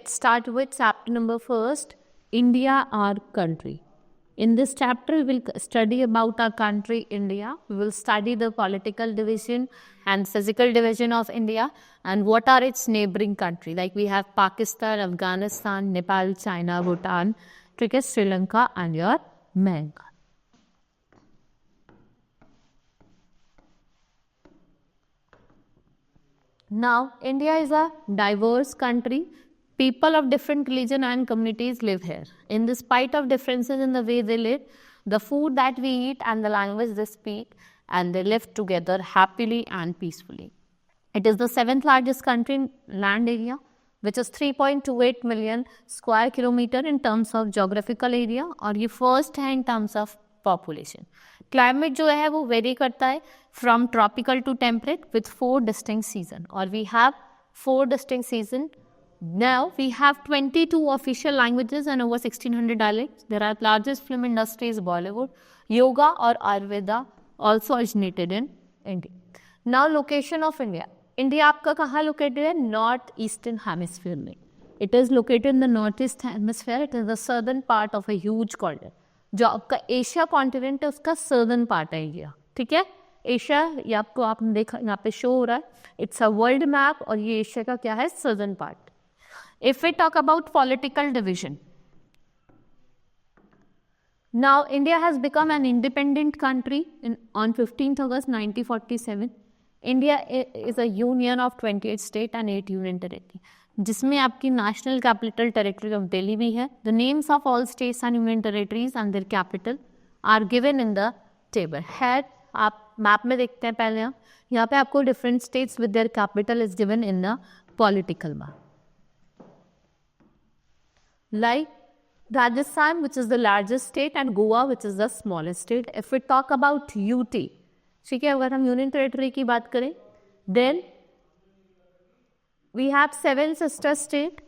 let's start with chapter number first, India, our country. In this chapter, we will study about our country, India. We will study the political division and physical division of India and what are its neighboring countries. Like we have Pakistan, Afghanistan, Nepal, China, Bhutan, Sri Lanka and your Myanmar. Now, India is a diverse country. People of different religion and communities live here. In spite of differences in the way they live, the food that we eat and the language they speak, and they live together happily and peacefully. It is the 7th largest country in land area, which is 3.28 million square kilometer in terms of geographical area, और ये first है in terms of population. Climate जो है वो vary करता है from tropical to temperate with 4 distinct seasons, और we have 4 distinct seasons. Now we have 22 official languages and over 1600 dialects. There are largest film industries, Bollywood, yoga or Ayurveda also originated in India. Now location of India. India आपका कहाँ located है? North Eastern Hemisphere में. It is located in the Northeast Hemisphere. It is the southern part of a huge continent. जो आपका Asia continent है उसका southern part है India. ठीक है, एशिया ये आपको आपने देखा यहाँ पे शो हो रहा है. इट्स अ वर्ल्ड मैप और ये एशिया का क्या है? Southern part. If we talk about political division, now India has become an independent country on 15th August 1947. India is a union of 28 states and 8 union territory, जिसमें आपकी national capital territory of Delhi भी है. The names of all states and union territories and their capital are given in the table. Here आप map में देखते हैं पहले यहाँ पे आपको different states with their capital is given in the political map. Like Rajasthan, which is the largest state, and Goa, which is the smallest state. If we talk about UT, ठीक है, अगर हम यूनियन टेरिटरी की बात करें, then we have 7 sister state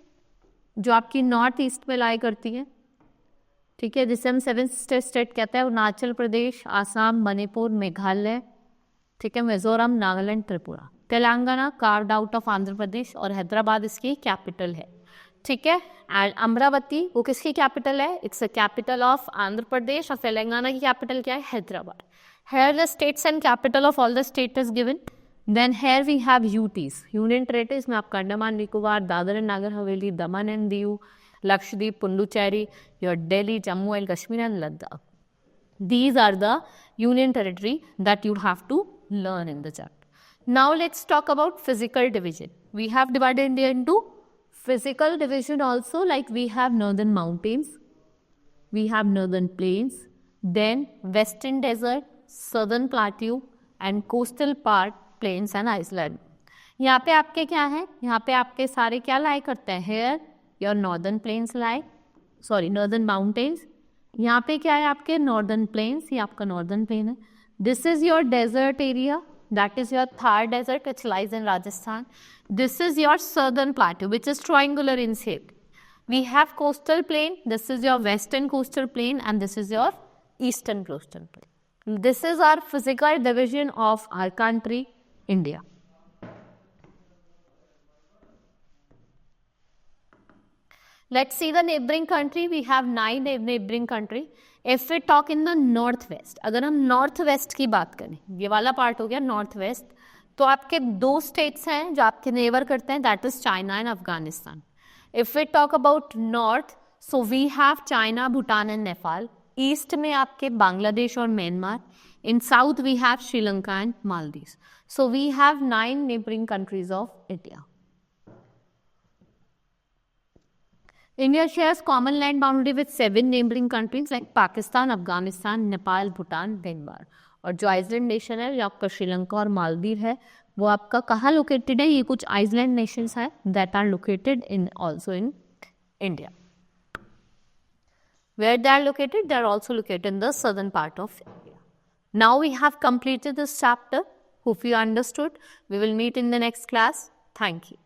जो आपकी north east में लाई करती है. ठीक है, जिसे हम 7 sister state कहते हैं. अरुणाचल प्रदेश, आसाम, मणिपुर, मेघालय, ठीक है, Mizoram, Nagaland, Tripura. Telangana carved out of Andhra Pradesh और हैदराबाद इसकी कैपिटल है. ठीक है, एंड अमरावती वो किसकी कैपिटल है? It's a capital of Andhra Pradesh. और तेलंगाना की कैपिटल क्या है? Hyderabad. Here the states and capital of all the state is given. Then here we have UTs, union territories में आपका Andaman Nicobar, Dadar and Nagar Haveli, Daman and Diu, Lakshadweep, Puducherry, your Delhi, Jammu and Kashmir and Ladakh. These are the union territory that you have to learn in the chapter. Now let's talk about physical division. We have divided India into physical division also, like we have northern mountains, we have northern plains, then western desert, southern plateau and coastal part, plains and island. यहाँ पे आपके क्या है? यहाँ पे आपके सारे क्या लाई करते हैं? Here your northern plains lie, sorry northern mountains. यहाँ पे क्या है आपके? northern plains, ये आपका northern plain है. This is your desert area, that is your Thar desert which lies in Rajasthan. This is your southern plateau which is triangular in shape. We have coastal plain, this is your western coastal plain and this is your eastern coastal plain. This is our physical division of our country, India. Let's see the neighboring country. We have 9 neighboring country. If we talk in the northwest, अगर हम northwest की बात करें, ये वाला part हो गया northwest, तो आपके 2 states हैं जो आपके neighbor करते हैं, that is China and Afghanistan. If we talk about north, so we have China, Bhutan and Nepal. East में आपके बांग्लादेश और Myanmar. In south we have Sri Lanka and Maldives. So we have 9 neighboring countries of India. India shares common land boundary with 7 neighboring countries like Pakistan, Afghanistan, Nepal, Bhutan, Myanmar. और जो Iceland nation है, जो आपका श्रीलंका और मालदीव है, वो आपका कहाँ लोकेटेड है? ये कुछ आइसलैंड नेशंस है that are located in also in India. Where they are located? They are also located in the southern part of India. Now we have completed this chapter. Hope you understood. We will meet in the next class. Thank you.